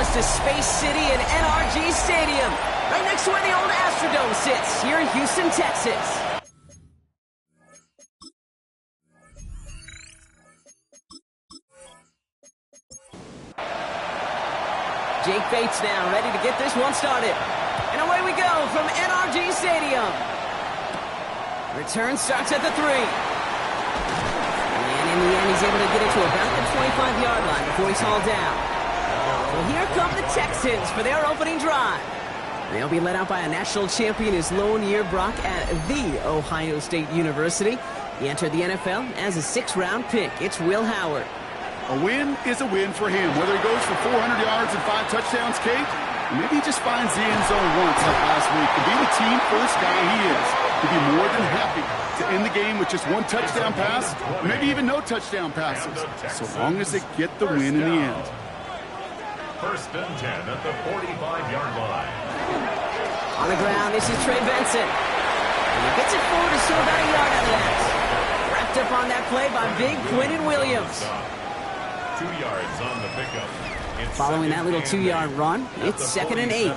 coast to Space City and NRG Stadium, right next to where the old Astrodome sits, here in Houston, Texas. Jake Bates now ready to get this one started. And away we go from NRG Stadium. Return starts at the 3. And in the end, he's able to get it to about the 25-yard line before he's hauled down. Well, here come the Texans for their opening drive. They'll be led out by a national champion, his lone year Brock at the Ohio State University. He entered the NFL as a 6th-round pick. It's Will Howard. A win is a win for him, whether he goes for 400 yards and 5 touchdowns, Kate, or maybe he just finds the end zone once like last week. To be the team first guy he is, to be more than happy to end the game with just 1 touchdown pass, or maybe even no touchdown passes, so long as they get the win in the end. First and 10 at the 45-yard line. On the ground, this is Trey Benson. And he gets it forward to still about a yard out of that. Wrapped up on that play by big Quinnen Williams. 2 yards on the pickup. Following that little 2-yard run, it's 2nd and 8.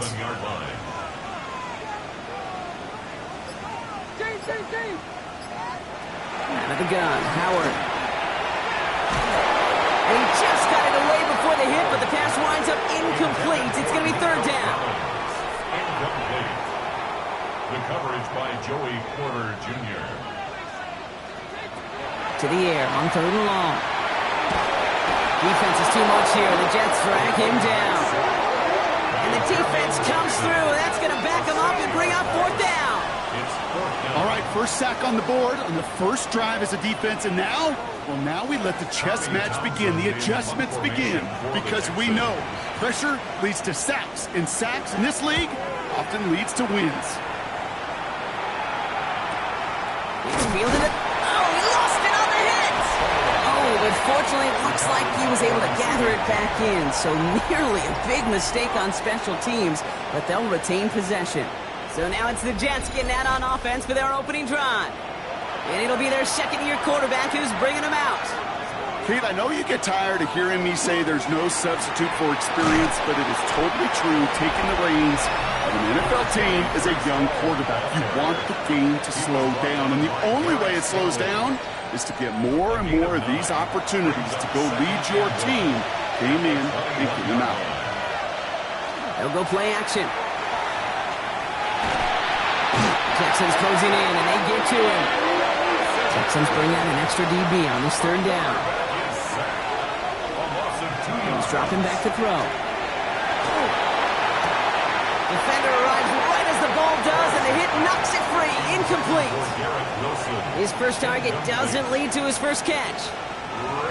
Out of the gun, Howard. And he just got it away before the hit, but the pass winds up incomplete. It's going to be 3rd down. Incomplete. The coverage by Joey Porter Jr. To the air on 3rd and long. Defense is too much here. The Jets drag him down. And the defense comes through. That's going to back him up and bring up 4th down. All right, first sack on the board on the first drive as a defense. And now, well, now we let the chess match begin. The adjustments begin because we know pressure leads to sacks. And sacks in this league often leads to wins. He's fielding it. But fortunately, it looks like he was able to gather it back in. So nearly a big mistake on special teams, but they'll retain possession. So now it's the Jets getting out on offense for their opening drive. And it'll be their 2nd-year quarterback who's bringing them out. Kate, I know you get tired of hearing me say there's no substitute for experience, but it is totally true. Taking the reins of an NFL team is a young quarterback. You want the game to slow down, and the only way it slows down is to get more and more of these opportunities to go lead your team game in and game out. They'll go play action. Texans closing in, and they get to him. Texans bring out an extra DB on this 3rd down. He's dropping back to throw. Defender arrives right as the ball does, and the hit knocks it free. Incomplete. His first target doesn't lead to his first catch.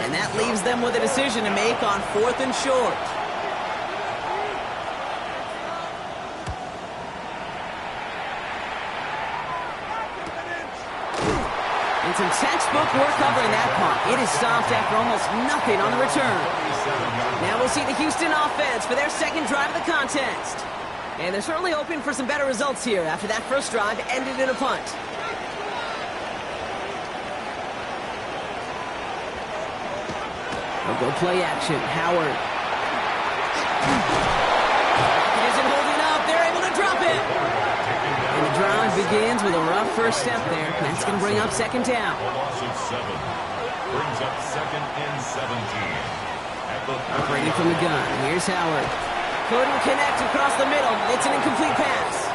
And that leaves them with a decision to make on 4th and short. And some textbook work covering that punt. It is stopped after almost nothing on the return. Now we'll see the Houston offense for their 2nd drive of the contest. And they're certainly hoping for some better results here after that first drive ended in a punt. They'll go play action. Howard. He isn't holding up. They're able to drop it. And the drive begins with a rough first step there. That's going to bring up 2nd down. A loss of 7. Brings up 2nd and 17. Operating from the gun. Here's Howard. Couldn't connect across the middle. It's an incomplete pass.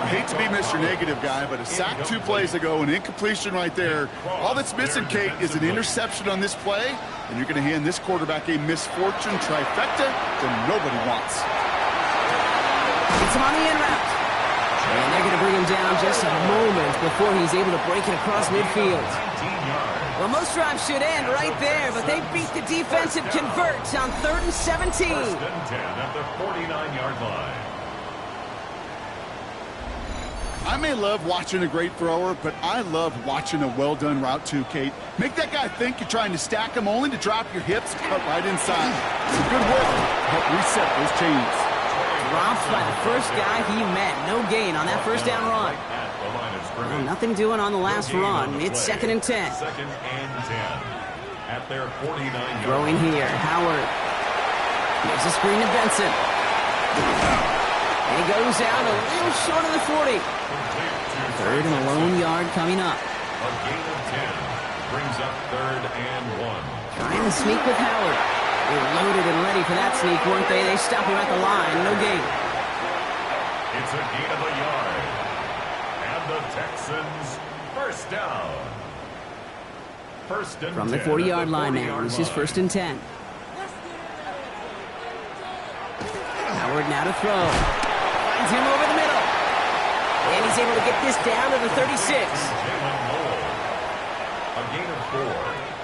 I hate to be Mr. Negative guy, but a sack 2 plays ago, an incompletion right there. All that's missing, Kate, is an interception on this play, and you're going to hand this quarterback a misfortune trifecta that nobody wants. It's him on the in route. And they're going to bring him down just a moment before he's able to break it across midfield. Well, most drives should end right there, but they beat the defensive convert on 3rd and 17. 1st and 10 at the 49-yard line. I may love watching a great thrower, but I love watching a well-done route too, Kate. Make that guy think you're trying to stack him only to drop your hips and cut right inside. It's a good work to help reset those chains. Dropped by the first guy he met. No gain on that first down run. Well, nothing doing on the last run. It's 2nd and 10. 2nd and 10 at their 49-yard line. Throwing here, Howard. Here's a screen to Benson. And he goes out a little short of the 40. Third and a lone yard coming up. A gain of 10 brings up 3rd and 1. Trying to sneak with Howard. They were loaded and ready for that sneak, weren't they? They stop him at the line. No gain. It's a gain of a yard. And the Texans first down. First and From the 10 40-yard line now. 40-yard This is line. first and 10. Howard now to throw. Finds him over the middle. And he's able to get this down to the 36. A gain of 4.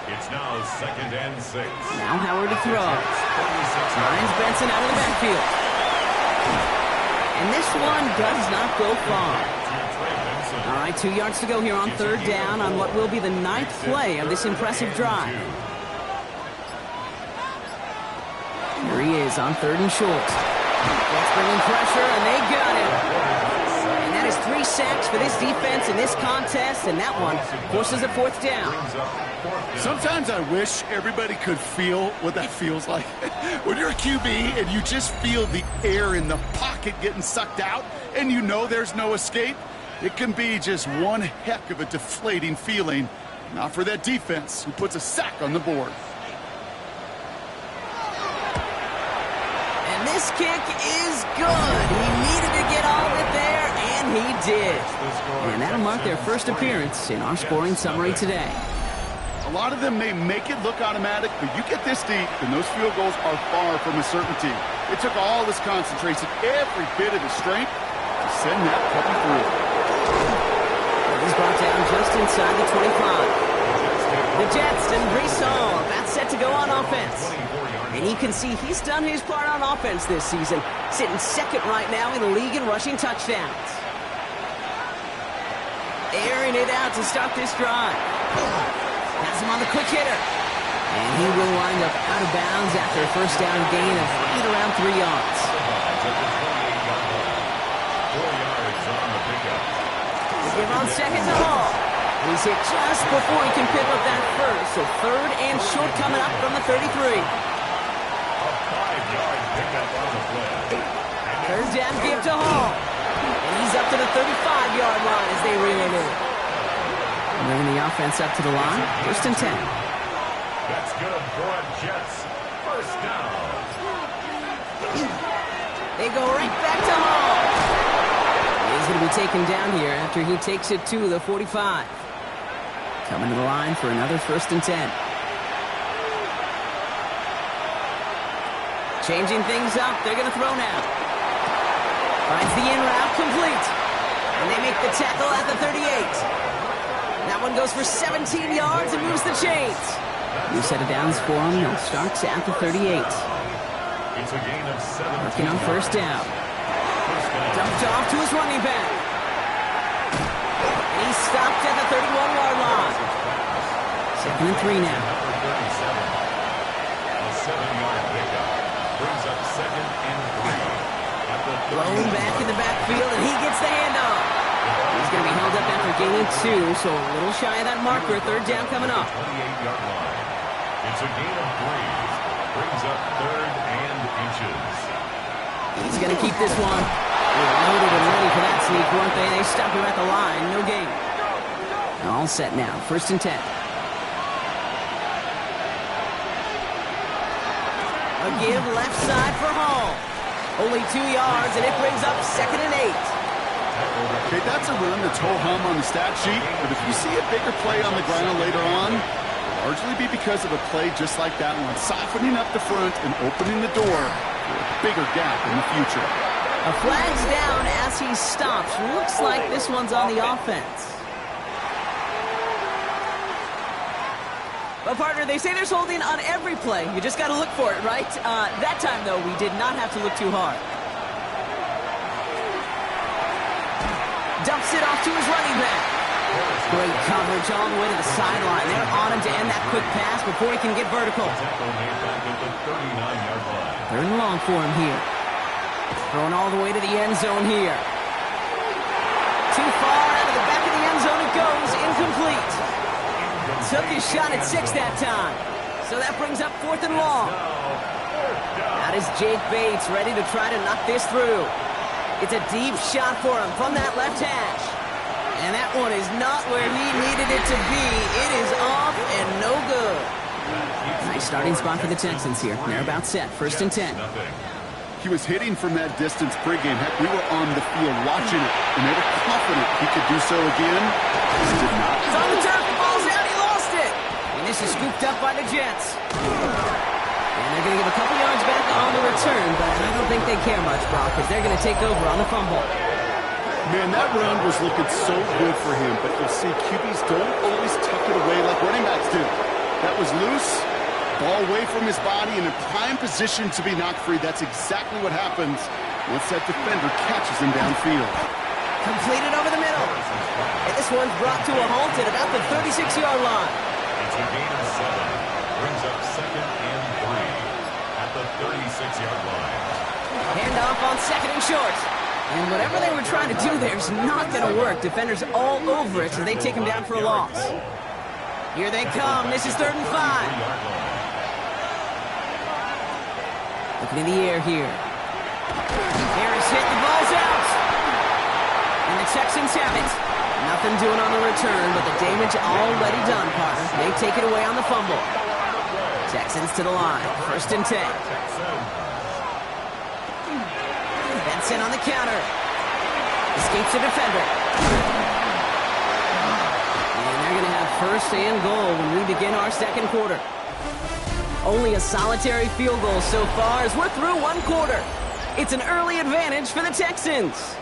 It's now 2nd and 6. Now Howard to throw. Finds Benson out of the backfield. And this one does not go far. All right, 2 yards to go here on 3rd down on what will be the 9th play of this impressive drive. Here he is on 3rd and short. That's bringing pressure, and they got him. And that is 3 sacks for this defense in this contest, and that one forces a 4th down. Sometimes I wish everybody could feel what that feels like. When you're a QB and you just feel the air in the pocket getting sucked out and you know there's no escape, it can be just one heck of a deflating feeling. Not for that defense who puts a sack on the board. And this kick is good. He needed to get all of it there, and he did. And that'll mark their first appearance in our scoring summary today. A lot of them may make it look automatic, but you get this deep, and those field goals are far from a certainty. It took all his concentration, every bit of his strength, to send that puppy through. He's brought down just inside the 25. The Jets and Brees Hall about set to go on offense. And you can see he's done his part on offense this season, sitting 2nd right now in the league in rushing touchdowns. Airing it out to start this drive. Has him on the quick hitter. And he will wind up out of bounds after a first down gain of right around 3 yards. 4 yards on the pickup. Give on 2nd to Hall. He's hit just before he can pick up that first. So 3rd and short coming up from the 33. A 5-yard pickup on the play. 3rd down give to Hall. And he's up to the 35-yard line as they reel him in. Bringing the offense up to the line. 1st and 10. That's good for a Jets. First down. They go right back to Hall. He's going to be taken down here after he takes it to the 45. Coming to the line for another 1st and 10. Changing things up. They're going to throw now. Finds the in route complete. And they make the tackle at the 38. That one goes for 17 yards and moves the chains. New set of downs for him. He'll start at the 38. It's a gain of 7. Working on 1st down. Dumped off to his running back. And he's stopped at the 31-yard line. 2nd and 3 now. Number 37. A 7-yard pickup. Brings up 2nd and 3. Blown back in the backfield, and he gets the handoff. He's going to be held up after gaining 2, so a little shy of that marker. 3rd down coming up. 28-yard line. It's a gain of 3. Brings up 3rd and inches. He's going to keep this one. They were loaded and ready for that sneak, weren't they? They stop him at the line. No gain. All set now. 1st and 10. A give left side for Hall. Only 2 yards, and it brings up 2nd and 8. Okay, that's a run that's ho-hum on the stat sheet, but if you see a bigger play on the ground later on, it'll largely be because of a play just like that one, softening up the front and opening the door for a bigger gap in the future. A flag's down as he stops. Looks like this one's on the offense. But partner, they say there's holding on every play. You just got to look for it, right? That time, though, we did not have to look too hard. Dumps it off to his running back. Great coverage all the way to the sideline. They're on him to end that quick pass before he can get vertical. 3rd and long for him here. Thrown all the way to the end zone here. Too far out of the back of the end zone it goes. Incomplete. Took his shot at 6 that time. So that brings up 4th and long. That is Jake Bates ready to try to knock this through. It's a deep shot for him from that left hash. And that one is not where he needed it to be. It is off and no good. Nice starting spot for the Texans here. They're about set. 1st and 10. He was hitting from that distance pregame. Heck, we were on the field watching it, and they were confident he could do so again. He did not. It's on the turf. The ball's out. He lost it. And this is scooped up by the Jets. And they're going to give a couple yards back on the return, but I don't think they care much, Brock, because they're going to take over on the fumble. Man, that run was looking so good for him, but you'll see QBs don't always tuck it away like running backs do. That was loose, ball away from his body, and in prime position to be knocked free. That's exactly what happens once that defender catches him downfield. Completed over the middle. And this one's brought to a halt at about the 36-yard line. It's a gain of 7. Brings up 2nd and 3 at the 36-yard line. Handoff on 2nd and short. And whatever they were trying to do there is not going to work. Defenders all over it, so they take him down for a loss. Here they come. This is 3rd and 5. Looking in the air here. Harris hit. The ball's out. And the Texans have it. Nothing doing on the return, but the damage already done, Carter. They take it away on the fumble. Texans to the line. 1st and 10. Benson on the counter. Escapes the defender. And they're going to have 1st and goal when we begin our 2nd quarter. Only a solitary field goal so far as we're through 1 quarter. It's an early advantage for the Texans.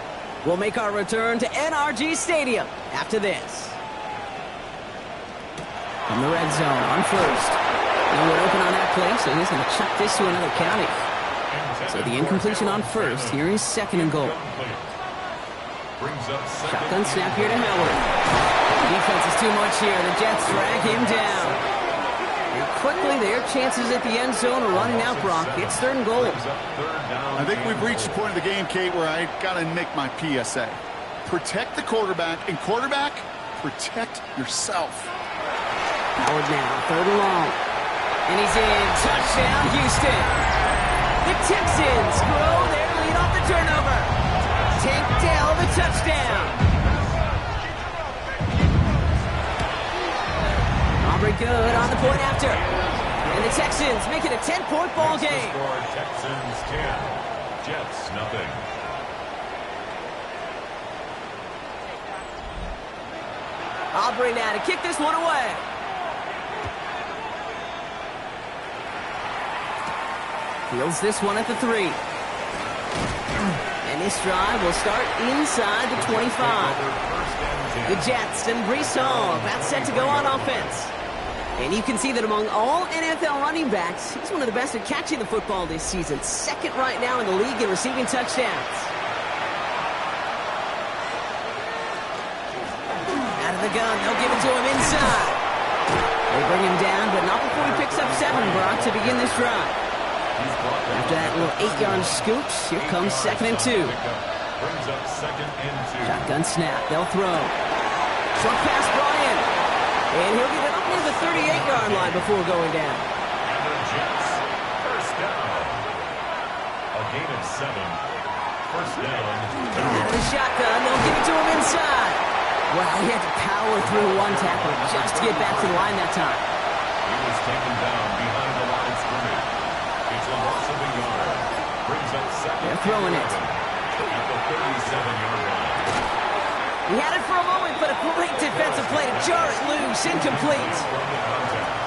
We'll make our return to NRG Stadium after this. From the red zone on 1st. No one open on that play, so he's going to chuck this to another county. So the incompletion on 1st. Here is 2nd and goal. Shotgun snap here to Howard. Defense is too much here. The Jets drag him down. And quickly, their chances at the end zone are running out, Brock. It's 3rd and goal. I think we've reached the point of the game, Kate, where I got to make my PSA. Protect the quarterback, and quarterback, protect yourself. Howard now, 3rd and long. And he's in. Touchdown, Houston. The Texans grow their lead off the turnover. Tank Dell, the touchdown. Aubrey good on the point after. And the Texans make it a 10-point ball game. Texans 10, Jets nothing. Aubrey now to kick this one away. Fields this one at the 3. And this drive will start inside the 25. The Jets and Breece Hall about set to go on offense. And you can see that among all NFL running backs, he's one of the best at catching the football this season. 2nd right now in the league in receiving touchdowns. Out of the gun, they'll give it to him inside. They bring him down, but not before he picks up 7, Brock, to begin this drive. After that little 8-yard scooch, here comes 2nd and 2. Shotgun snap. They'll throw. Short pass brought in. And he'll get it up near the 38-yard line before going down. And the Jets, 1st down. A gain of 7. 1st down. Out of the shotgun. They'll give it to him inside. Wow, he had to power through one tackle just to get back to the line that time. He was taken down behind the line of scrimmage. It's a loss of a yard. Brings up 2nd. They're throwing it. At the 37-yard line. He had it for a moment, but a great defensive play to jar it loose. Incomplete.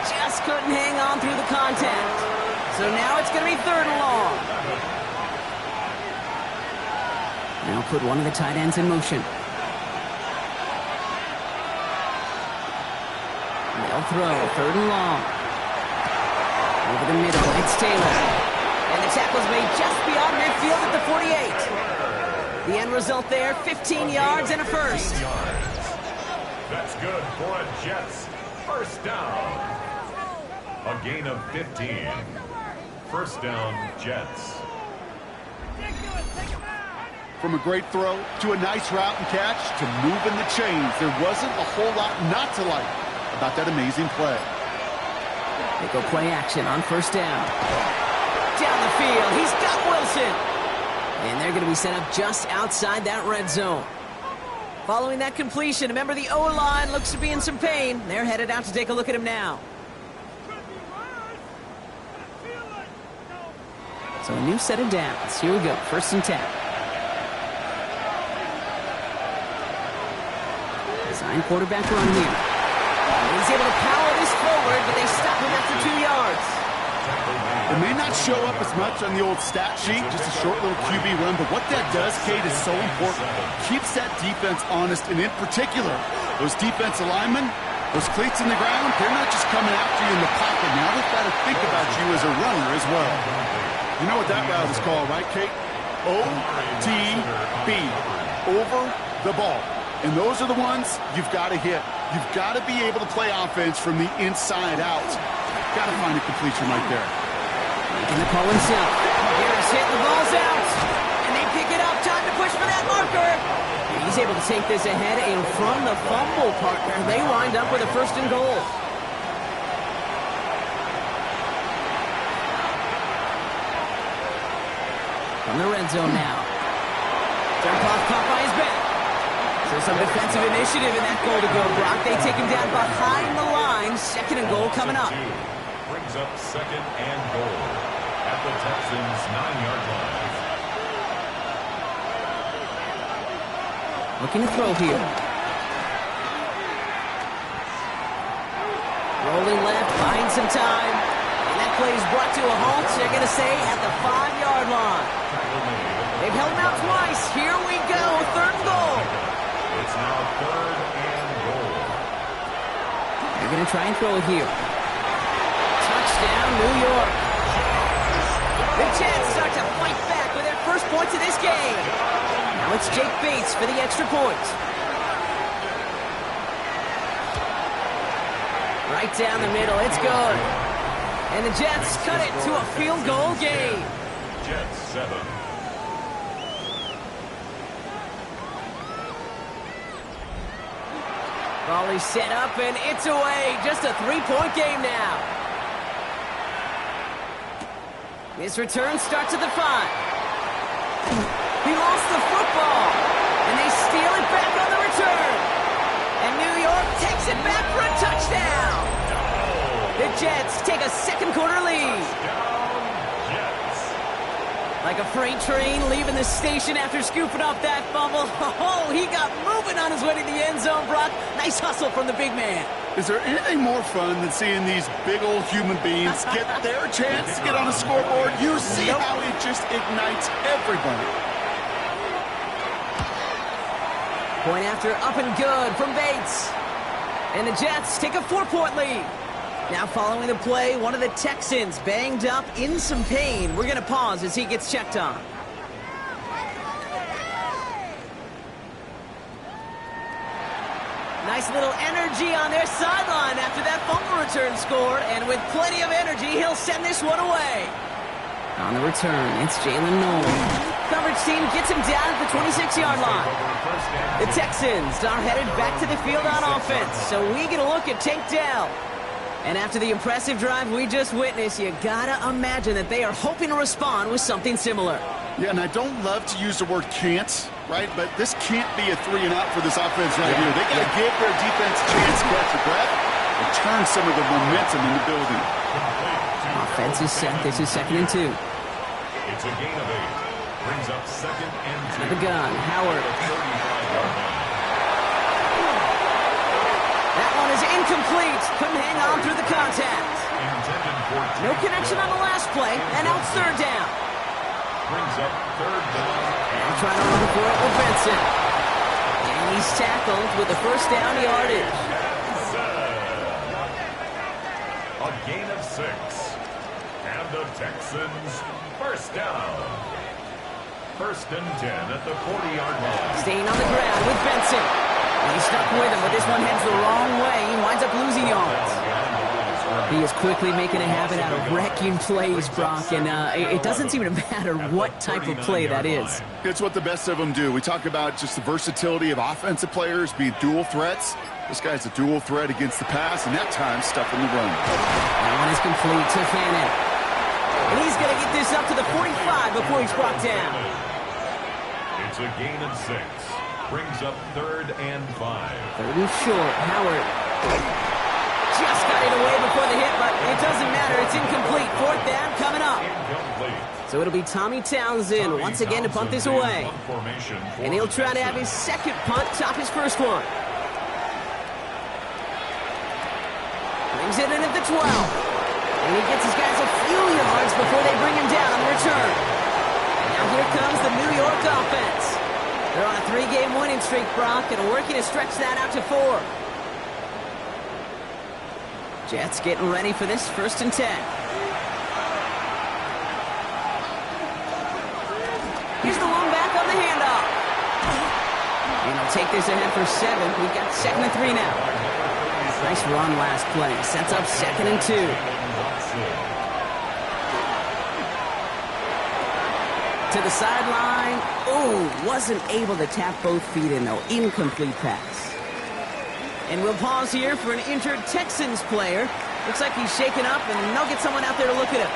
Just couldn't hang on through the contact. So now it's going to be 3rd and long. Now put one of the tight ends in motion. They'll throw. 3rd and long. Over the middle, it's Taylor. And the tackle's made just beyond midfield at the 48. The end result there, 15 yards and a 1st. That's good for a Jets 1st down. A gain of 15. 1st down, Jets. From a great throw to a nice route and catch to moving the chains, there wasn't a whole lot not to like about that amazing play. They go play action on 1st down. down the field. He's got Wilson. And they're going to be set up just outside that red zone. Following that completion, remember the O-line looks to be in some pain. They're headed out to take a look at him now. So a new set of downs. Here we go, 1st and 10. Design quarterback run here. He's able to power this forward, but they stop him after 2 yards. It may not show up as much on the old stat sheet, just a short little QB run, but what that does, Kate, is so important. Keeps that defense honest, and in particular, those defensive linemen, those cleats in the ground, they're not just coming after you in the pocket. Now they've got to think about you as a runner as well. You know what that route is called, right, Kate? OTB, over the ball. And those are the ones you've got to hit. You've got to be able to play offense from the inside out. Got to find a completion right there. Making the call himself. Harris hit, the ball's out. And they pick it up. Time to push for that marker. He's able to take this ahead and from the fumble partner, they wind up with a 1st and goal. From the red zone now. Jump off caught by his back. So some defensive initiative in that goal to go, Brock. They take him down behind the line. 2nd and goal coming up. Brings up 2nd and goal at the Texans' 9-yard line. Looking to throw here. Rolling left, buying some time. And that play is brought to a halt, they're going to say, at the 5-yard line. They've held him out twice. Here we go, 3rd and goal. It's now 3rd and goal. They're going to try and throw it here. Touchdown, New York. The Jets start to fight back with their first points of this game. Now it's Jake Bates for the extra point. Right down the middle, it's good. And the Jets cut it to a field goal game. Jets 7. Volley set up, and it's away. Just a 3-point game now. His return starts at the 5. He lost the football, and they steal it back on the return. And New York takes it back for a touchdown. The Jets take a 2nd quarter lead. Like a freight train leaving the station after scooping up that fumble. Oh, he got moving on his way to the end zone, Brock. Nice hustle from the big man. Is there anything more fun than seeing these big old human beings get their chance to get on a scoreboard? You see how it just ignites everybody. Point after up and good from Bates. And the Jets take a 4-point lead. Now following the play, one of the Texans banged up in some pain. We're going to pause as he gets checked on. Nice little energy on their sideline after that fumble return scored. And with plenty of energy, he'll send this one away. On the return, it's Jalen Nolan. Coverage team gets him down at the 26-yard line. The Texans are headed back to the field on offense. So we get a look at Tank Dell. And after the impressive drive we just witnessed, you gotta imagine that they are hoping to respond with something similar. Yeah, and I don't love to use the word can't, right? But this can't be a 3-and-out for this offense right here. They gotta give their defense a chance to catch their breath and turn some of the momentum in the building. Offense is set. This is 2nd and 2. It's a gain of 8. Brings up 2nd and 2. To the gun, Howard. That one is incomplete. Couldn't hang on through the contact. No connection on the last play, and now it's 3rd down. Brings up 3rd down. And trying to run for it with Benson. And he's tackled with the 1st down yardage. A gain of 6. And the Texans 1st down. 1st and 10 at the 40-yard line. Staying on the ground with Benson. And he's stuck with him, but this one heads the wrong way. He winds up losing yards. He is quickly making a habit out of wrecking plays, Brock, and it doesn't seem to matter what type of play that is. It's what the best of them do. We talk about just the versatility of offensive players being dual threats. This guy's a dual threat against the pass, and that time stuff in the run. That one is complete to Fannin. And he's going to get this up to the 45 before he's brought down. It's a gain of 6. Brings up 3rd and 5. 3rd and short. Howard just got it away before the hit, but it doesn't matter. It's incomplete. 4th down coming up. Incomplete. So it'll be Tommy Townsend once again to punt this away. And he'll try to have his second punt top his first one. Brings it in at the 12. And he gets his guys a few yards before they bring him down on the return. Now here comes the New York offense. They're on a 3-game winning streak, Brock, and are working to stretch that out to 4. Jets getting ready for this 1st and 10. Here's the long back on the handoff. And he'll take this ahead for 7. We've got 2nd and 3 now. Nice run last play. Sets up 2nd and 2. To the sideline. Oh, wasn't able to tap both feet in, though. Incomplete pass. And we'll pause here for an injured Texans player. Looks like he's shaken up, and they'll get someone out there to look at him.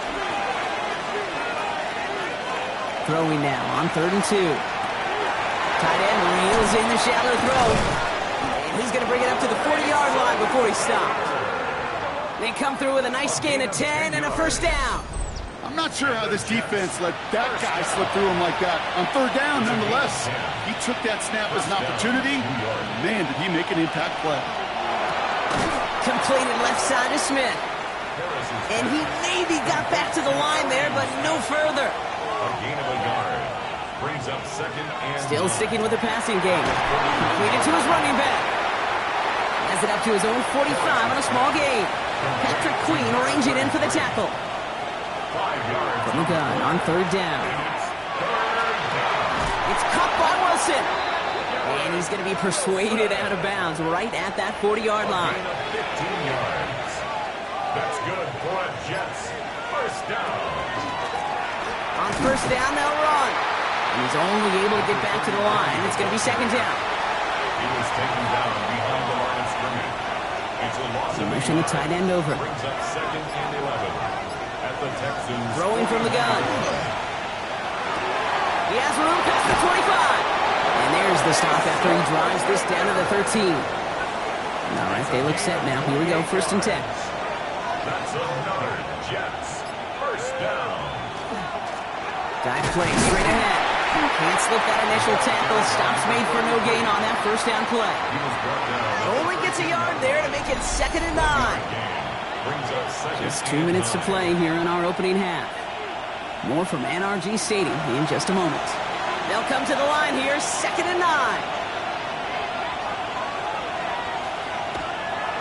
Throwing now on 3rd and 2. Tight end reels in the shallow throw. And he's going to bring it up to the 40-yard line before he stopped. They come through with a nice gain of 10 and a 1st down. I'm not sure how this defense let that guy slip through him like that. On 3rd down, nonetheless, he took that snap as an opportunity. Man, did he make an impact play. Completed left side to Smith. And he maybe got back to the line there, but no further. A gain of a yard. Brings up 2nd and Still sticking with the passing game. Completed to his running back. Has it up to his own 45 on a small gain. Patrick Queen arranging in for the tackle. 5 yards. From the gun on 3rd down. It's caught by Wilson. And he's going to be persuaded out of bounds right at that 40-yard line. 15 yards. That's good for a Jets 1st down. On 1st down, they'll run. And he's only able to get back to the line. It's going to be 2nd down. He was taken down behind the line of scrimmage. It's a loss of Motion the tight end over. Brings up 2nd and 11. At the Texans. Throwing from the gun. He has room past the 25. And there's the stop after he drives this down to the 13. All right, they look set now. Here we go, 1st and 10. That's another Jets 1st down. Dive play straight ahead. Can't slip that initial tackle. Stops made for no gain on that 1st down play. He was brought down. Only gets a yard there to make it 2nd and 9. Brings up 2nd. Just 2 minutes to play here in our opening half. More from NRG Stadium in just a moment. They'll come to the line here, 2nd and 9.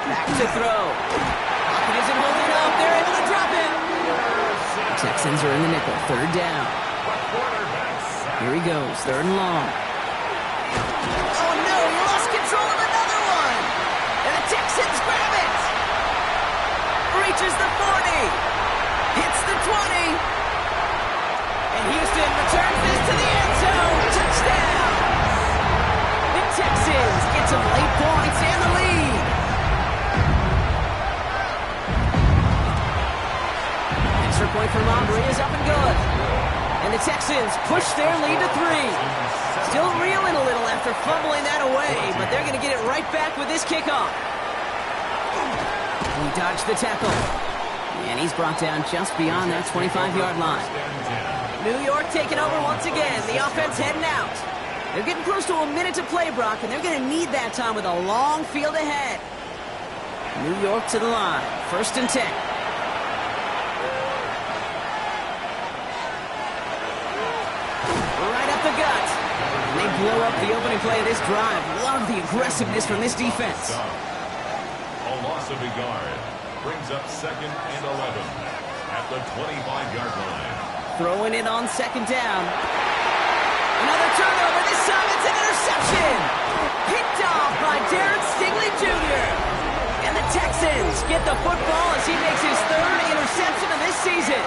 Back to throw. Pocket isn't holding up. They're able to drop it. The Texans are in the nickel, 3rd down. Here he goes, 3rd and long. Oh no, he lost control of another one. And the Texans grab it. Reaches the 40. Hits the 20. And Houston returns this to the end zone. Touchdown. The Texans get some late points and the lead. Extra point from Aubrey is up and good. And the Texans push their lead to 3. Still reeling a little after fumbling that away, but they're going to get it right back with this kickoff. He dodged the tackle. And he's brought down just beyond that 25-yard line. New York taking over once again. The offense heading out. They're getting close to a minute to play, Brock, and they're going to need that time with a long field ahead. New York to the line. 1st and 10. Right up the gut. And they blow up the opening play of this drive. Love the aggressiveness from this defense. A loss of a yard. Brings up 2nd and 11 at the 25-yard line. Throwing it on 2nd down. Another turnover. This time it's an interception. Picked off by Darren Stingley Jr. And the Texans get the football as he makes his 3rd interception of this season.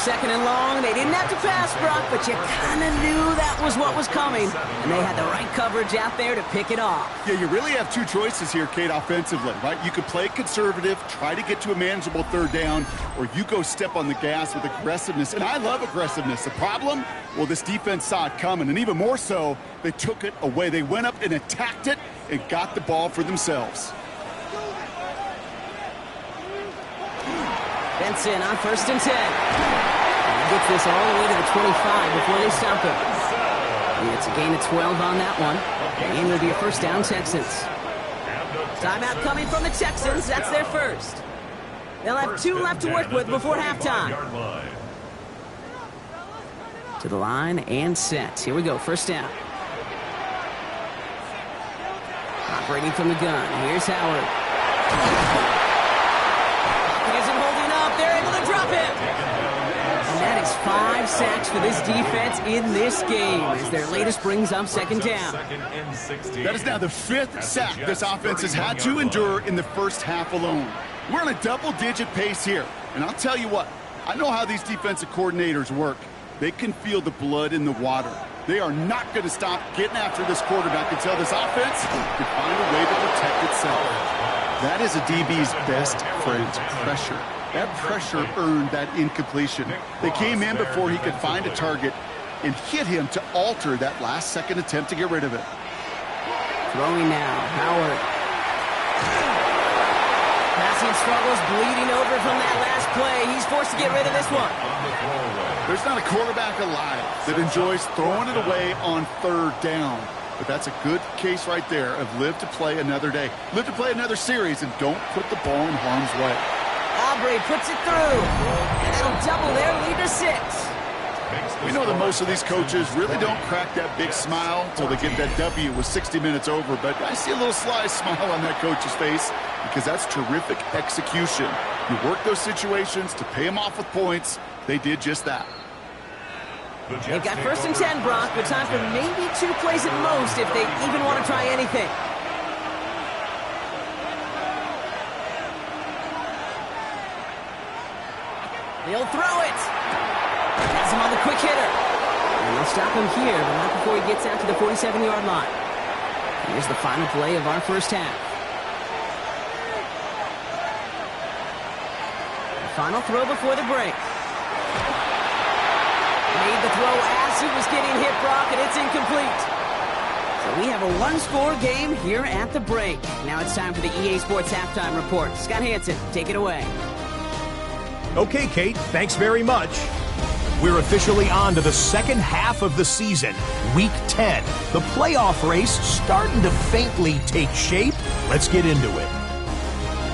2nd and long. They didn't have to pass, Brock, but you kind of knew that was what was coming. And they had the right coverage out there to pick it off. Yeah, you really have two choices here, Kate, offensively, right? You could play conservative, try to get to a manageable 3rd down, or you go step on the gas with aggressiveness. And I love aggressiveness. The problem? Well, this defense saw it coming, and even more so, they took it away. They went up and attacked it and got the ball for themselves. Benson on 1st and 10. He gets this all the way to the 25 before they stop him. And it's a gain of 12 on that one. And it'll be a 1st down, Texans. Timeout coming from the Texans. That's their first. They'll have 2 left to work with before halftime. To the line and set. Here we go, 1st down. Operating from the gun. Here's Howard. They're able to drop him. And that is 5 sacks for this defense in this game as their latest brings up 2nd down. That is now the 5th sack this offense has had to endure in the first half alone. We're on a double-digit pace here. And I'll tell you what, I know how these defensive coordinators work. They can feel the blood in the water. They are not going to stop getting after this quarterback until this offense can find a way to protect itself. That is a DB's best friend, pressure. That pressure earned that incompletion. They came in before he could find a target and hit him to alter that last-second attempt to get rid of it. Throwing now, Howard. Passing struggles, bleeding over from that last play. He's forced to get rid of this one. There's not a quarterback alive that enjoys throwing it away on 3rd down. But that's a good case right there of live to play another day. Live to play another series and don't put the ball in harm's way. Aubrey puts it through, and that'll double their lead to 6. We know that most of these coaches really don't crack that big smile until they get that W with 60 minutes over, but I see a little sly smile on that coach's face because that's terrific execution. You work those situations to pay them off with points. They did just that. They've got 1st and 10, Brock, but time for maybe 2 plays at most if they even want to try anything. He'll throw it. Has him on the quick hitter. And they'll stop him here, but not before he gets out to the 47-yard line. Here's the final play of our first half. The final throw before the break. Made the throw as he was getting hit, Brock, and it's incomplete. So we have a 1-score game here at the break. Now it's time for the EA Sports Halftime Report. Scott Hansen, take it away. Okay, Kate, thanks very much. We're officially on to the second half of the season, Week 10. The playoff race starting to faintly take shape. Let's get into it.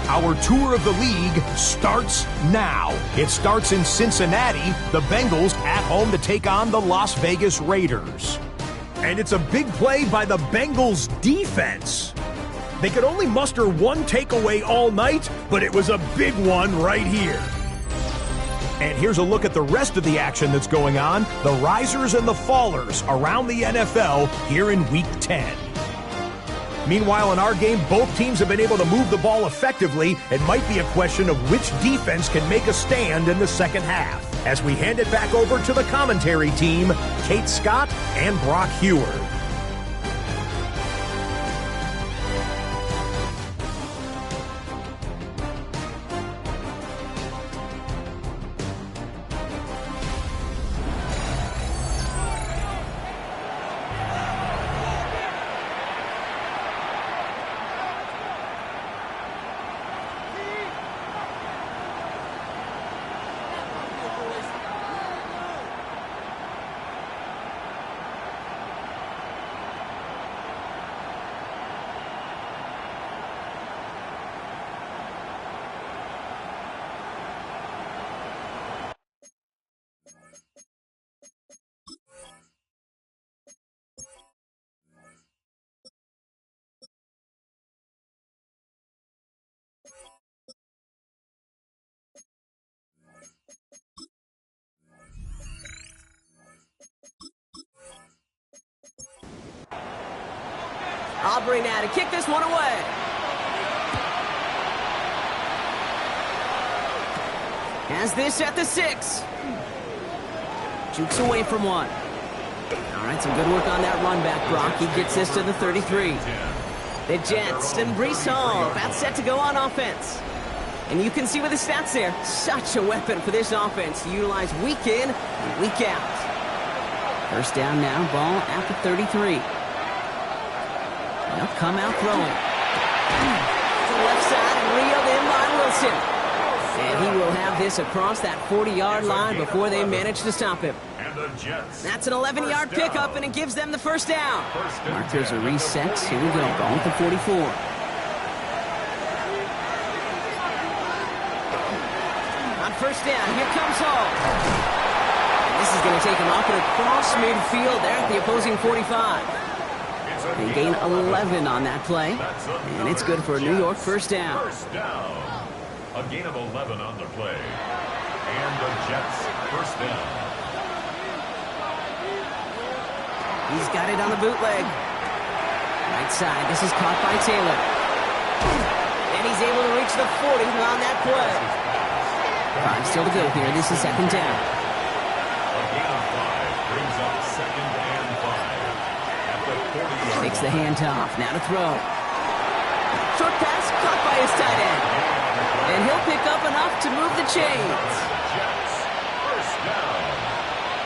Our tour of the league starts now. It starts in Cincinnati, the Bengals at home to take on the Las Vegas Raiders. And it's a big play by the Bengals defense. They could only muster 1 takeaway all night, but it was a big one right here. And here's a look at the rest of the action that's going on, the risers and the fallers around the NFL here in Week 10. Meanwhile, in our game, both teams have been able to move the ball effectively. It might be a question of which defense can make a stand in the second half. As we hand it back over to the commentary team, Kate Scott and Brock Heward. Aubrey now to kick this one away. Has this at the 6. Jukes away from one. All right, some good work on that run back, Brock. He gets this to the 33. The Jets and Breece Hall about set to go on offense. And you can see with the stats there, such a weapon for this offense to utilize week in and week out. First down now, ball at the 33. They'll come out throwing. To the left side and reeled in by Wilson. And he will have this across that 40-yard line before they manage to stop him. That's an 11-yard pickup, and it gives them the first down. Markers are reset. Here we go. Ball at the 44. On first down, here comes Hall. And this is going to take him up and across midfield there at the opposing 45. They gain 11 on that play, and it's good for a New York first down. A gain of 11 on the play. And the Jets first down. He's got it on the bootleg. Right side. This is caught by Taylor. And he's able to reach the 40 on that play. 5 still to go here. This is second down. A gain of 5 brings up second and 5. At the 40-yard Takes the handoff. Now to throw. Short pass caught by his tight end. And he'll pick up enough to move the chains. Jets first down.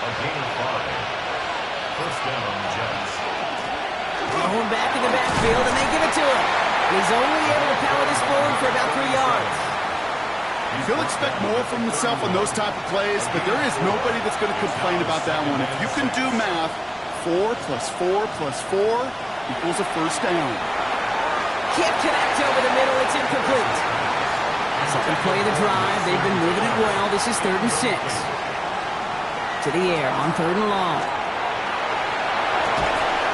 A gain of 5. First down, Jets. Going back in the backfield, and they give it to him. And he's only able to power this forward for about 3 yards. He'll expect more from himself on those type of plays, but there is nobody that's going to complain about that one. If you can do math, 4 + 4 + 4 equals a first down. Can't connect over the middle. It's incomplete. Second play of the drive. They've been moving it well. This is 3rd and 6. To the air on 3rd and long.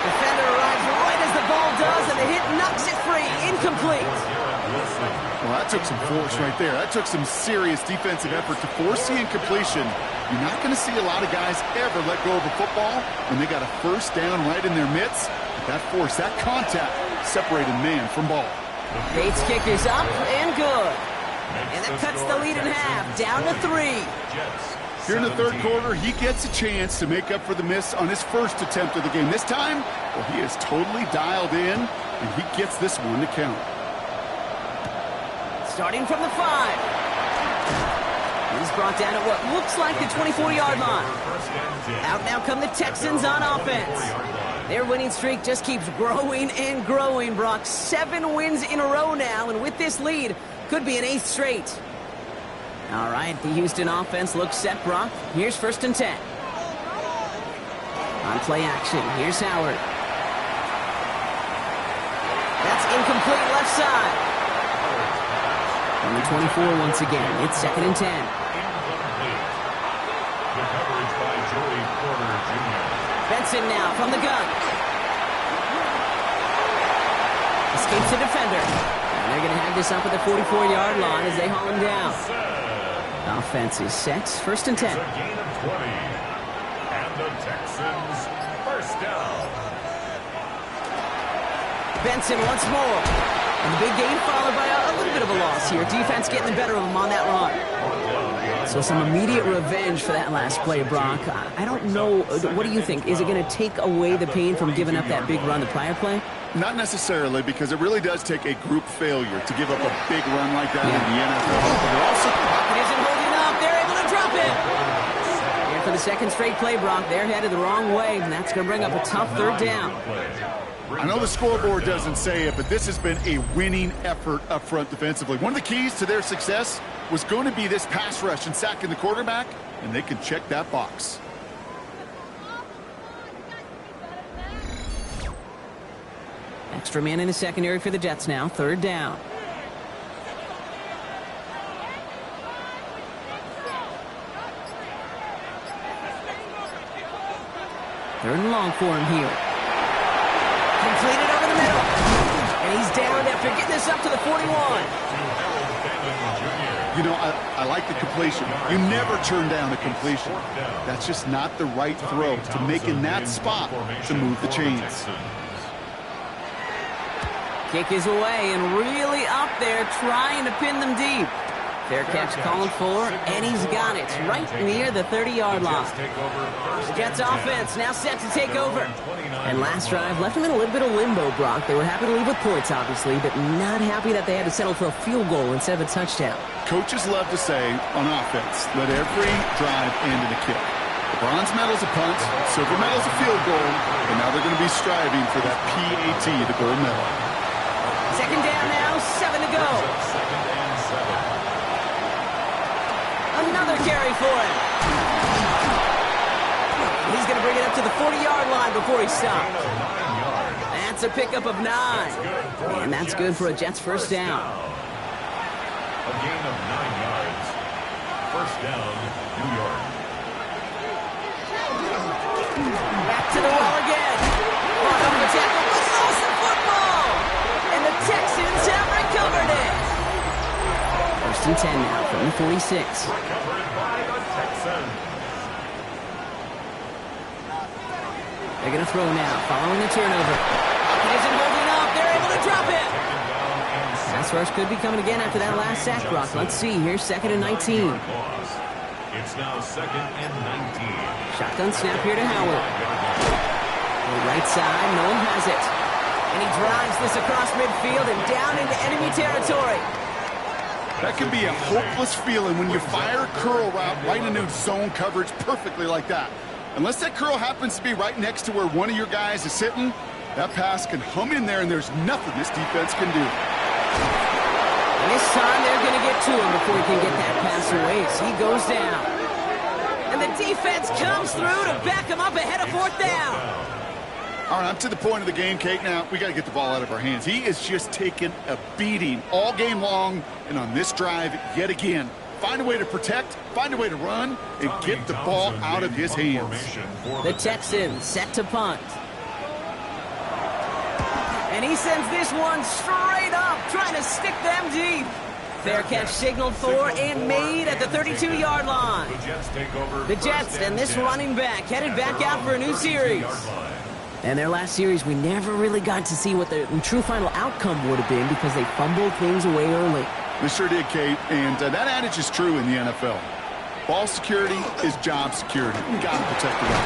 Defender arrives right as the ball does, and the hit knocks it free. Incomplete. Well, that took some force right there. That took some serious defensive effort to force the incompletion. You're not going to see a lot of guys ever let go of a football when they got a first down right in their midst. That force, that contact, separated man from ball. Bates' kick is up and good. And that cuts the lead in half, down to 3. Here in the third quarter, he gets a chance to make up for the miss on his first attempt of the game. This time, well, he is totally dialed in, and he gets this one to count. Starting from the 5. He's brought down at what looks like the 24-yard line. Out now come the Texans on offense. Their winning streak just keeps growing and growing, Brock. 7 wins in a row now, and with this lead, could be an 8th straight. All right, the Houston offense looks set, Brock. Here's 1st and 10. On play action, here's Howard. That's incomplete left side. On the 24 once again, it's 2nd and 10. Incomplete. The coverage by Joey Porter Jr. Benson now from the gun. Escapes the defender. And they're going to have this up at the 44-yard line as they haul him down. Offense is set. 1st and 10. It's a gain of 20. And the Texans first down. Benson once more. And the big gain followed by a little bit of a loss here. Defense getting the better of him on that run. So some immediate revenge for that last play, Brock. I don't know. What do you think? Is it going to take away the pain from giving up that big run the prior play? Not necessarily, because it really does take a group failure to give up a big run like that in the NFL. But they're also... It isn't holding up. They're able to drop it. And for the second straight play, Brock, they're headed the wrong way, and that's going to bring up a tough 3rd down. I know the scoreboard doesn't say it, but this has been a winning effort up front defensively. One of the keys to their success was going to be this pass rush and sacking the quarterback, and they can check that box. Extra man in the secondary for the Jets now. 3rd down. Third and long for him here. Completed over the middle. And he's down after getting this up to the 41. You know, I like the completion. You never turn down a completion. That's just not the right throw to make in that spot to move the chains. Kick is away and really up there trying to pin them deep. Fair catch called for, and he's got it right near the 30-yard line. The Jets offense now set to take over. And last drive left them in a little bit of limbo, Brock. They were happy to leave with points, obviously, but not happy that they had to settle for a field goal instead of a touchdown. Coaches love to say, on offense, let every drive end in a kick. The bronze medal's a punt, silver medal's a field goal, and now they're going to be striving for that PAT, the gold medal. Second down now, 7 to go. Another carry for him. He's going to bring it up to the 40-yard line before he stops. That's a pickup of 9. And that's good for a Jets first down. A gain of 9 yards. First down, New York. Back to the wall again. Brought over the tackle. Lost the football. And the Texans have recovered it. First and 10 now from the 46. Recovered by the Texans. They're going to throw now, following the turnover. He isn't holding up. They're able to drop it. Pass rush could be coming again after that last sack, Brock. Let's see. Here's 2nd and 19. It's now 2nd and 19. Shotgun snap here to Howard. To the right side, Noel has it. And he drives this across midfield and down into enemy territory. That can be a hopeless feeling when you fire a curl route right into zone coverage perfectly like that. Unless that curl happens to be right next to where one of your guys is sitting, that pass can hum in there and there's nothing this defense can do. And this time they're going to get to him before he can get that pass away as he goes down. And the defense comes through to back him up ahead of 4th down. All right, I'm to the point of the game, Kate. Now, we got to get the ball out of our hands. He is just taking a beating all game long, and on this drive, yet again. Find a way to protect, find a way to run, and get the ball out of his hands. The Texans set to punt. And he sends this one straight up, trying to stick them deep. Fair catch signaled for and made at the 32-yard line. The Jets and this running back headed back out for a new series. And their last series, we never really got to see what the true final outcome would have been because they fumbled things away early. They sure did, Kate, and that adage is true in the NFL. Ball security is job security. You got to protect the run.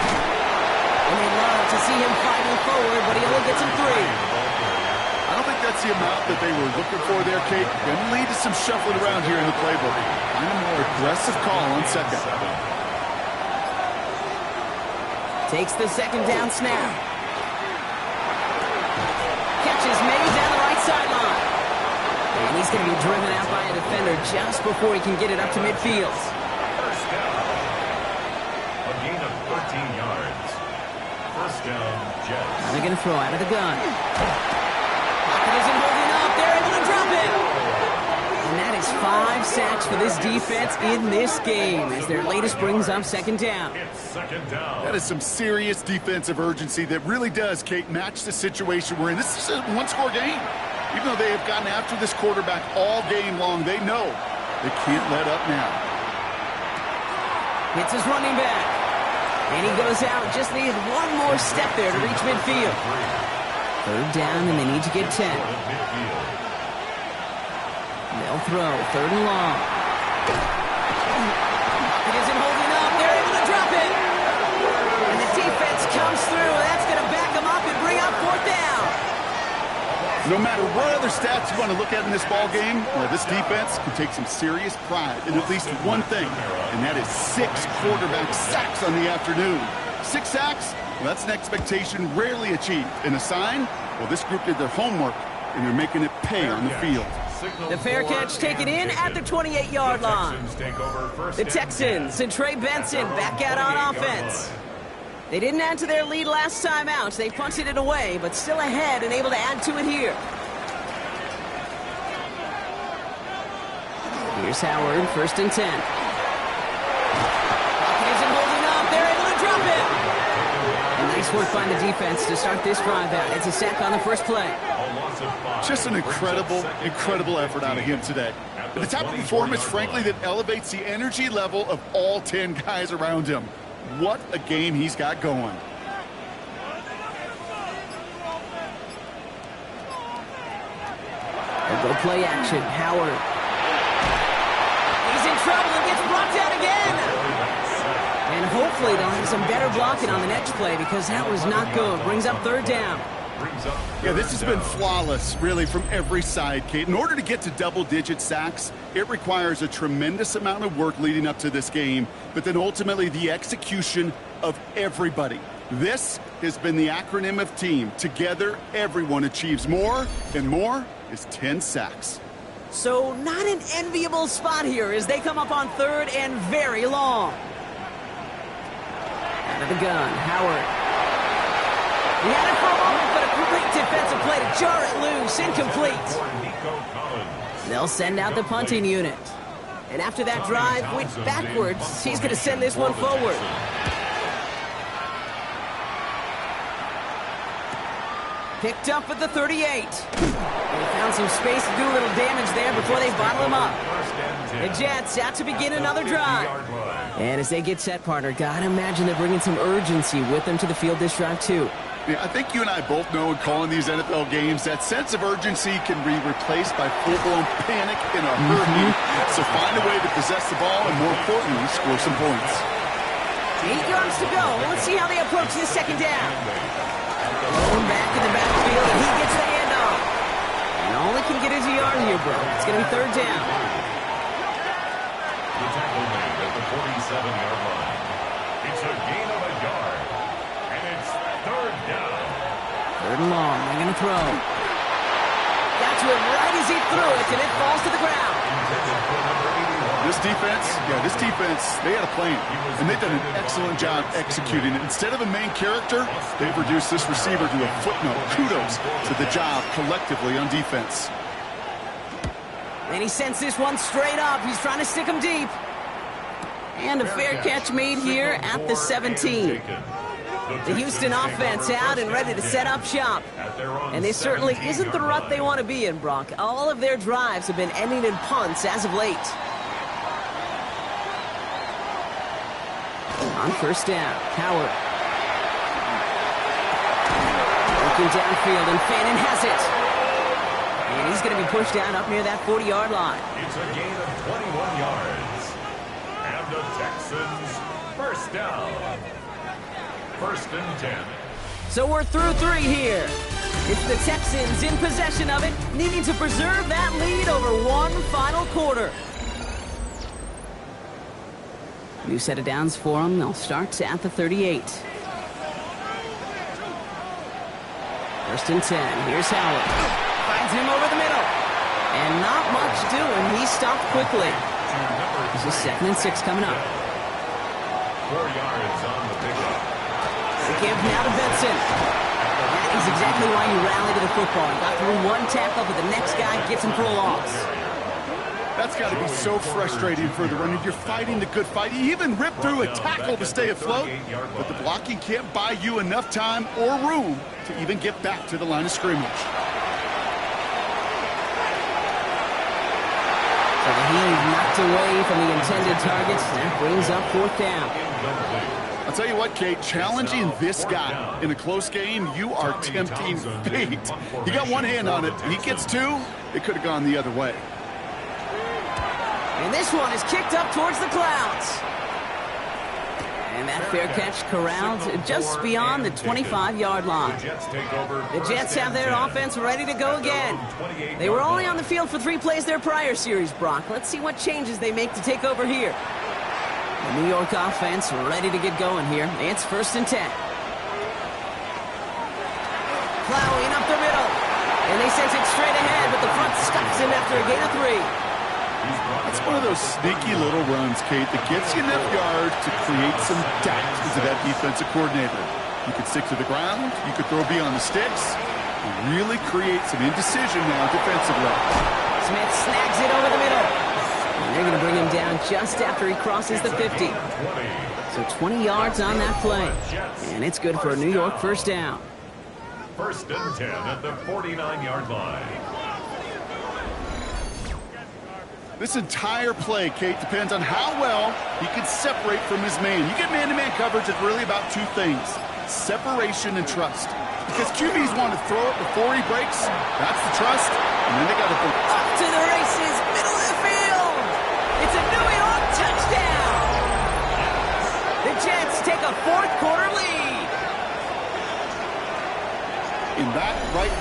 And they love to see him fighting forward, but he only gets him 3. I don't think that's the amount that they were looking for there, Kate. Going to lead to some shuffling around here in the playbook. Find a more aggressive call on second. Takes the second down snap. Catch is made down the right sideline. And he's going to be driven out by a defender just before he can get it up to midfield. First down. A gain of 13 yards. First down, Jets. Now they're going to throw out of the gun. Pocket isn't holding up. They're able to drop it. And that is 5 sacks for this defense in this game as their latest brings up second down. It's second down. That is some serious defensive urgency that really does, Kate, match the situation we're in. This is a one-score game. Even though they have gotten after this quarterback all game long, they know they can't let up now. Hits his running back. And he goes out. Just needed one more step there to reach midfield. Third down, and they need to get 10. They'll throw. Third and long. It isn't holding up. They're able to drop it. And the defense comes through. That's going to back them up and bring up 4th down. No matter what other stats you want to look at in this ball game, this defense can take some serious pride in at least one thing, and that is 6 quarterback sacks on the afternoon. 6 sacks? Well, that's an expectation rarely achieved. And a sign? Well, this group did their homework, and they're making it pay on the field. The fair catch taken in at the 28-yard line. The Texans and Trey Benson back out on offense. They didn't add to their lead last time out. They punted it away, but still ahead and able to add to it here. Here's Howard, 1st and 10. Pocket isn't holding up. They're able to drop it. And nice work by the defense to start this drive out. It's a sack on the first play. Just an incredible effort out of him today. The type of performance, frankly, that elevates the energy level of all 10 guys around him. What a game he's got going. They'll go play action. Howard. trouble and gets brought down again. And hopefully they'll have some better blocking on the next play because that was not good. Brings up third down. Yeah, this has been flawless, really, from every side, Kate. In order to get to double-digit sacks, it requires a tremendous amount of work leading up to this game, but then ultimately the execution of everybody. This has been the acronym of team. Together, everyone achieves more, and more is 10 sacks. So not an enviable spot here as they come up on third and very long. Out of the gun, Howard. He had it for a moment, but a great defensive play to jar it loose. Incomplete. They'll send out the punting unit. And after that drive went backwards, he's going to send this one forward. Picked up at the 38. They found some space to do a little damage there before they bottle him up. The Jets out to begin another drive. And as they get set, partner, gotta imagine they're bringing some urgency with them to the field this drive, too. Yeah, I think you and I both know in calling these NFL games that sense of urgency can be replaced by full-blown panic in a hurry. So find a way to possess the ball and, more importantly, score some points. 8 yards to go. Let's see how they approach this second down. Going back in the backfield, and he gets the handoff. And all he can get is a yard here, bro. It's going to be third down. The tackle made at the 47-yard line. It's a gain of a yard. And it's third down. Third and long. They're going to throw. Got to him right as he threw it, and it falls to the ground. This defense, they had a plan, and they've done an excellent job executing it. Instead of a main character, they've reduced this receiver to a footnote. Kudos to the job collectively on defense. And he sends this one straight up. He's trying to stick him deep. And a fair catch made here at the 17. The Houston offense out and ready to set up shop. And this certainly isn't the rut they want to be in, Brock. All of their drives have been ending in punts as of late. On first down, Howard. Looking downfield, and Fannin has it. And he's going to be pushed out up near that 40-yard line. It's a gain of 21 yards. And the Texans first down. First and 10. So we're through 3 here. It's the Texans in possession of it, needing to preserve that lead over one final quarter. New set of downs for them. They'll start at the 38. First and 10. Here's Howard. Finds him over the middle. And not much doing. He stopped quickly. This is 2nd and 6 coming up. 4 yards on the pickup. The give now to Benson. That is exactly why you rally to the football. You got through one tackle, but the next guy gets him for a loss. That's got to be so frustrating for the runner. You're fighting the good fight. You even rip through a tackle to stay afloat, but the blocking can't buy you enough time or room to even get back to the line of scrimmage. So the heave knocked away from the intended targets. That brings up 4th down. I'll tell you what, Kate, challenging this guy in a close game, you are tempting fate. He got one hand on it. He gets 2, it could have gone the other way. And this one is kicked up towards the clouds. And that fair catch corralled just beyond the 25-yard line. The Jets have their offense ready to go again. They were only on the field for 3 plays their prior series, Brock. Let's see what changes they make to take over here. The New York offense ready to get going here. It's 1st and 10. Plowing up the middle. And they sent it straight ahead, but the front stops him after a gain of 3. It's one of those sneaky little runs, Kate, that gets you enough yards to create some doubt into that defensive coordinator. You could stick to the ground, you could throw beyond the sticks, and really create some indecision now defensively. Smith snags it over the middle. And they're going to bring him down just after he crosses the 50. So 20 yards on that play. And it's good for a New York first down. First and 10 at the 49-yard line. This entire play, Kate, depends on how well he can separate from his man. You get man-to-man coverage, it's really about 2 things, separation and trust. Because QBs want to throw it before he breaks, that's the trust, and then they got to go up to the races, middle of the field. It's a New York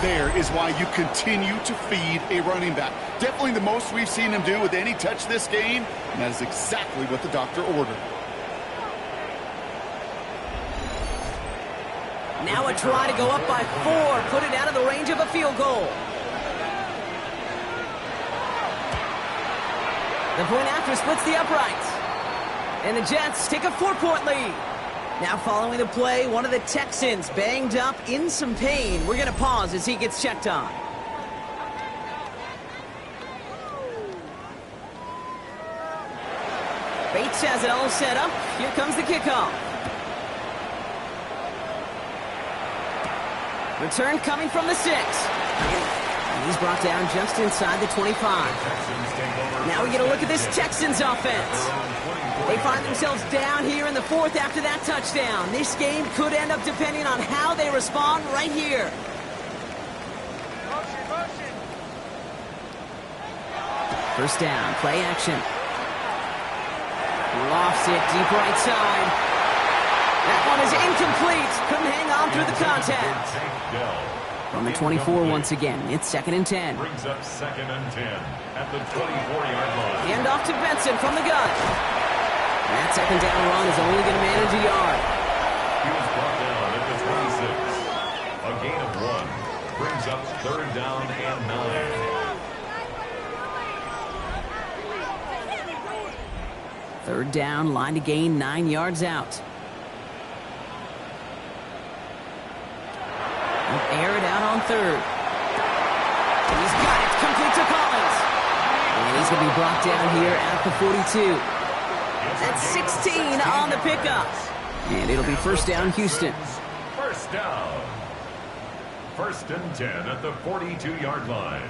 there is why you continue to feed a running back. Definitely the most we've seen him do with any touch this game, and that is exactly what the doctor ordered. Now a try to go up by 4, put it out of the range of a field goal. The point after splits the uprights. And the Jets take a 4-point lead. Now following the play, one of the Texans banged up in some pain. We're going to pause as he gets checked on. Bates has it all set up. Here comes the kickoff. Return coming from the 6. And he's brought down just inside the 25. Now we get a look at this Texans offense. They find themselves down here in the 4th after that touchdown. This game could end up depending on how they respond right here. First down, play action. Lofts it deep right side. That one is incomplete. Couldn't hang on through the contact. From the 24 once again, it's 2nd and 10. Brings up 2nd and 10 at the 24-yard line. Hand off to Benson from the gun. That 2nd down run is only going to manage a yard. He was brought down at the 26. A gain of 1 brings up 3rd down and 9. 3rd down, line to gain 9 yards out. Air it out on 3rd. He's got it, complete to Collins. And he's going to be brought down here at the 42. That's 16 on the pickup. And it'll be 1st down, Houston. 1st down. 1st and 10 at the 42-yard line.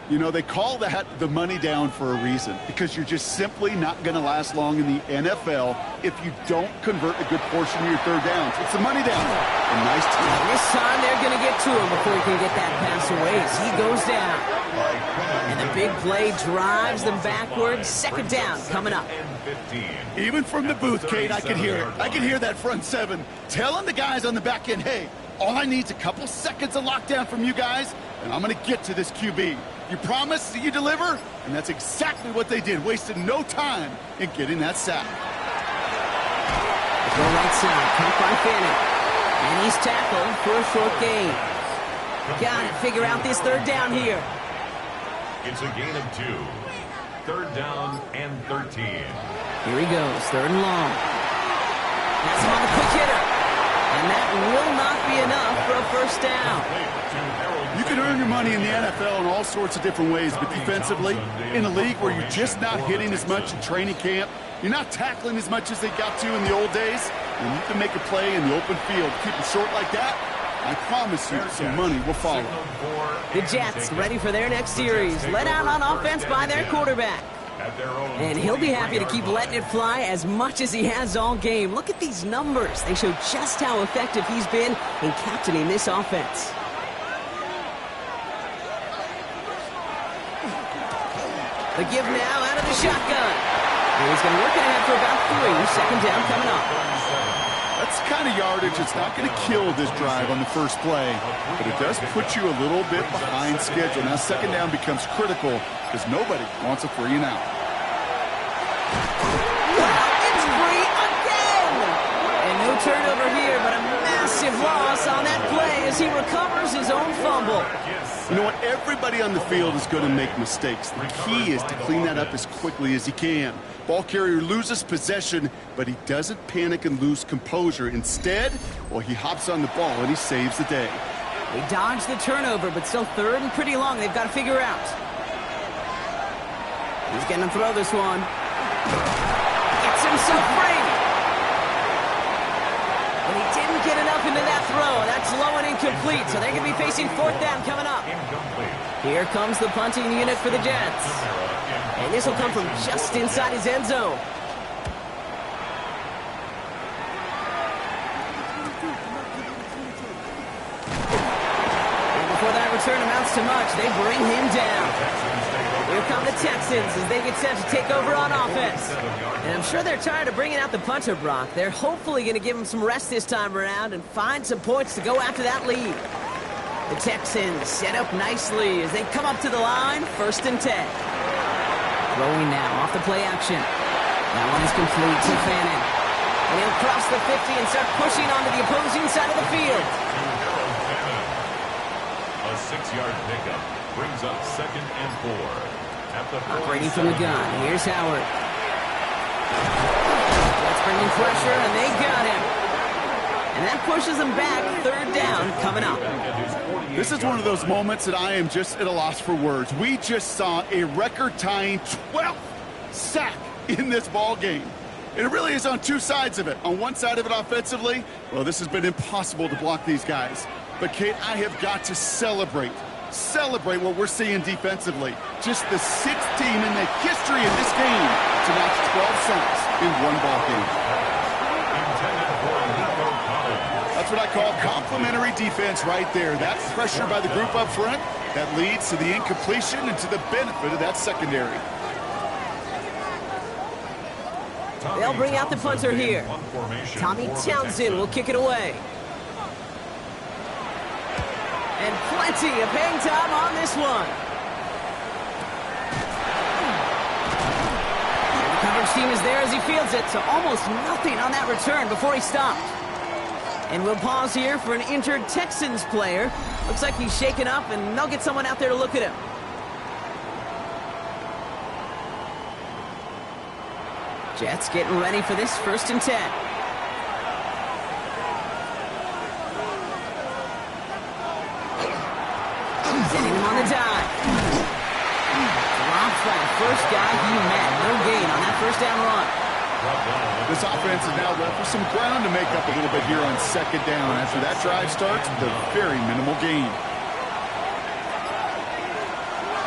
You know, they call that the money down for a reason, because you're just simply not going to last long in the NFL if you don't convert a good portion of your 3rd downs. It's the money down. A nice team. This time they're going to get to him before he can get that pass away as he goes down. And the big play drives them backwards. 2nd down coming up. Even from the booth, Kate, I could hear it. I could hear that front 7 telling the guys on the back end, hey, all I need is a couple seconds of lockdown from you guys, and I'm going to get to this QB. You promise that you deliver? And that's exactly what they did. Wasted no time in getting that sack. Go right side, caught by Fanning. And he's tackled for a short gain. Got to figure out this 3rd down here. It's a gain of 2. 3rd down and 13. Here he goes, 3rd and long. That's him on the quick hitter. And that will not be enough for a 1st down. You can earn your money in the NFL in all sorts of different ways, but defensively, in a league where you're just not hitting as much in training camp, you're not tackling as much as they got to in the old days, and you can make a play in the open field, keep it short like that, I promise you some money will follow. The Jets ready for their next series, led out on offense by their quarterback. And he'll be happy to keep letting it fly as much as he has all game. Look at these numbers. They show just how effective he's been in captaining this offense. The give now out of the shotgun. And he's going to work it ahead for about 3. 2nd down coming up. That's the kind of yardage that's not going to kill this drive on the first play, but it does put you a little bit behind schedule. Now 2nd down becomes critical because nobody wants a 3 and out. It's free again! And no turnover here, but a massive loss on that play as he recovers his own fumble. You know what? Everybody on the field is going to make mistakes. The key is to clean that up as quickly as he can. Ball carrier loses possession, but he doesn't panic and lose composure. Instead, well, he hops on the ball and he saves the day. They dodged the turnover, but still 3rd and pretty long. They've got to figure out. He's going to throw this one. Gets himself free. And he didn't get enough into that throw. That's low and incomplete, so they're going to be facing 4th down coming up. Here comes the punting unit for the Jets. And this will come from just inside his end zone. And before that return amounts to much, they bring him down. Here come the Texans as they get set to take over on offense. And I'm sure they're tired of bringing out the punter, Brock. They're hopefully going to give him some rest this time around and find some points to go after that lead. The Texans set up nicely as they come up to the line, 1st and 10. Throwing now off the play action. That one is complete to Fannin. And he'll cross the 50 and start pushing onto the opposing side of the field. A 6-yard pickup brings up 2nd and 4. Operating from the gun. Here's Howard. Let's bring in pressure, and they got him. And that pushes them back. 3rd down coming up. This is one of those moments that I am just at a loss for words. We just saw a record-tying 12th sack in this ball game. And it really is on two sides of it. On one side of it offensively, well, this has been impossible to block these guys. But, Kate, I have got to celebrate what we're seeing defensively. Just the 6th team in the history of this game to notch 12 sacks in one ball game. That's what I call complimentary defense right there. That pressure by the group up front, that leads to the incompletion and to the benefit of that secondary. They'll bring out the punter here. Tommy Townsend will kick it away. And plenty of hang time on this one. And the coverage team is there as he fields it, so almost nothing on that return before he stopped. And we'll pause here for an injured Texans player. Looks like he's shaken up, and they'll get someone out there to look at him. Jets getting ready for this 1st and 10. Setting him on the dive. Dropped by the first guy he met. No gain on that 1st down run. This offense is now left with some ground to make up a little bit here on 2nd down after that drive starts with a very minimal gain.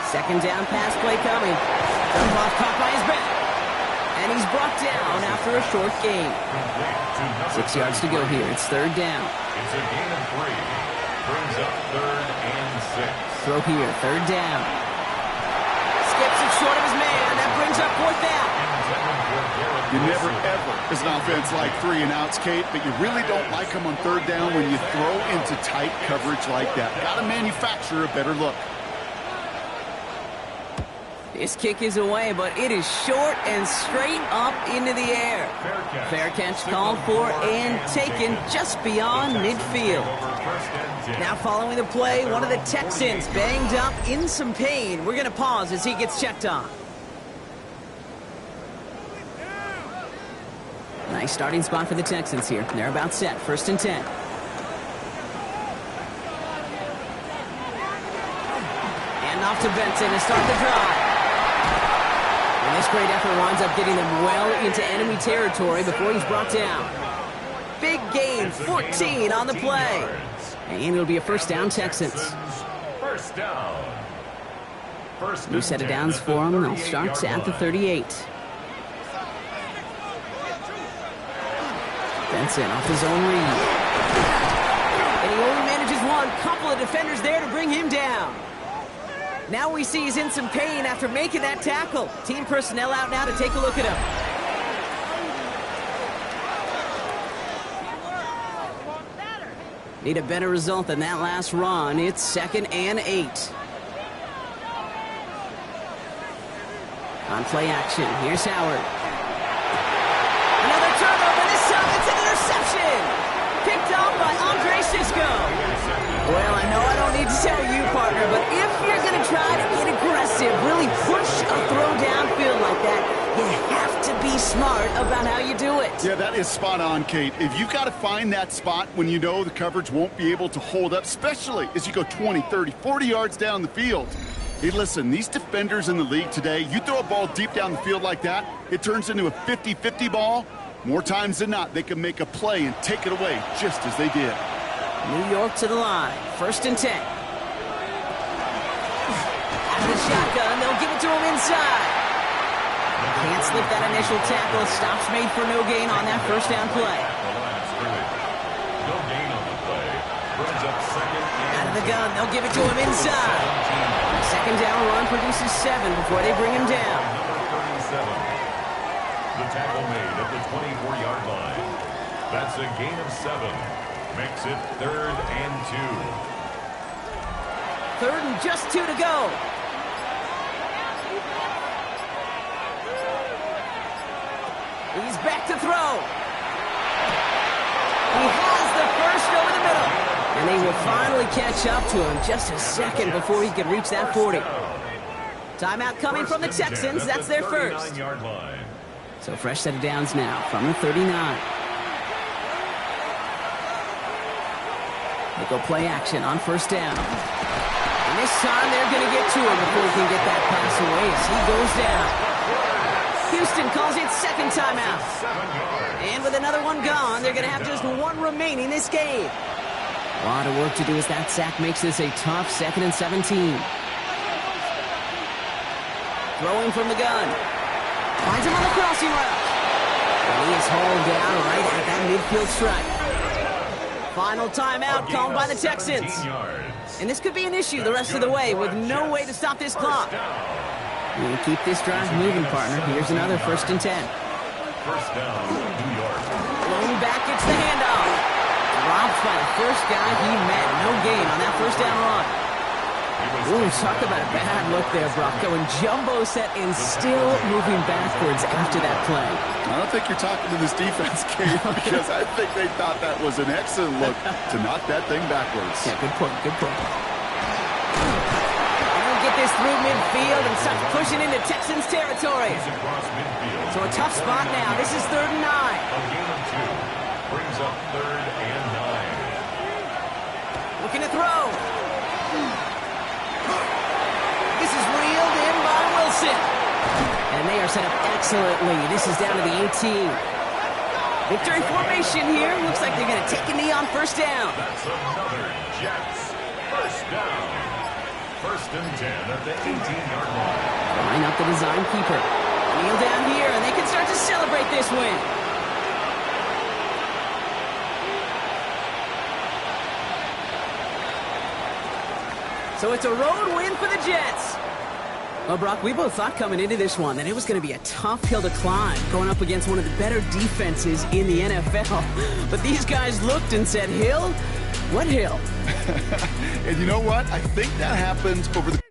2nd down pass play coming. Dump-off caught by his back. And he's brought down after a short gain. 6 yards to go here. It's 3rd down. It's a gain of 3. Brings up 3rd and 6. Throw here, 3rd down. Skips it short of his man. That brings up 4th down. You never, ever, as an offense, like 3 and outs, Kate, but you really don't like them on 3rd down when you throw into tight coverage like that. Got to manufacture a better look. This kick is away, but it is short and straight up into the air. Fair catch called for and taken just beyond midfield. Now following the play, one of the Texans banged up in some pain. We're going to pause as he gets checked on. Nice starting spot for the Texans here. They're about set. 1st and 10. And off to Benson to start the drive. And this great effort winds up getting them well into enemy territory before he's brought down. Big gain, 14 on the play. And it'll be a 1st down, Texans. 1st down. New set of downs for them. They'll start at the 38. Benson off his own read. And he only manages one. Couple of defenders there to bring him down. Now we see he's in some pain after making that tackle. Team personnel out now to take a look at him. Need a better result than that last run. It's 2nd and 8. On play action, here's Howard. Another turnover, this time it's an interception. Picked off by Andre Sisco. Well, I know I don't need to tell you, partner, but if you're going to try to get aggressive, really push a throw downfield like that, you have to be smart about how you do it. Yeah, that is spot on, Kate. If you've got to find that spot when you know the coverage won't be able to hold up, especially as you go 20, 30, 40 yards down the field. Hey, listen, these defenders in the league today, you throw a ball deep down the field like that, it turns into a 50-50 ball. More times than not, they can make a play and take it away just as they did. New York to the line. 1st and 10. Out of the shotgun, they'll give it to him inside. Can't slip that initial tackle. Stops made for no gain on that 1st down play. No gain on the play. Brings up 2nd and Out of the gun, they'll give it to him inside. second down run produces 7 before they bring him down. Number 37. The tackle made at the 24-yard line. That's a gain of 7. Makes it 3rd and 2. 3rd and just 2 to go. He's back to throw. He has the first over the middle. And they will finally catch up to him just a second before he can reach that 40. Timeout coming from the Texans. That's their first. So fresh set of downs now from the 39. They go play action on first down. And this time they're going to get to him before he can get that pass away as he goes down. Houston calls it second timeout. And with another one gone, they're going to have just one remaining this game. A lot of work to do as that sack makes this a tough 2nd and 17. Throwing from the gun. Finds him on the crossing route. And he is hauled down right at that midfield stripe. Final timeout called by the Texans. And this could be an issue the rest of the way with no way to stop this clock. We'll keep this drive moving, partner. Here's another 1st and 10. First down, New York. Blown back, it's the handoff. Dropped by the first guy he met. No gain on that first down run. Ooh, talk about a bad look there, Brock. Going jumbo set and still moving backwards after that play. I don't think you're talking to this defense, Kate, because I think they thought that was an excellent look to knock that thing backwards. Yeah, good point, good point. Get this through midfield and starts pushing into Texans territory. So a tough spot now. This is 3rd and 9. A gain of 2 brings up 3rd and 9. Looking to throw. This is reeled in by Wilson. And they are set up excellently. This is down to the 18. Victory formation here. Looks like they're going to take a knee on first down. That's another Jets first down. 1st and 10 at the 18-yard line. Line up the design keeper. Kneel down here, and they can start to celebrate this win. So it's a road win for the Jets. Well, Brock, we both thought coming into this one that it was going to be a tough hill to climb, going up against one of the better defenses in the NFL. But these guys looked and said, Hill? What hill? And you know what? I think that happens over the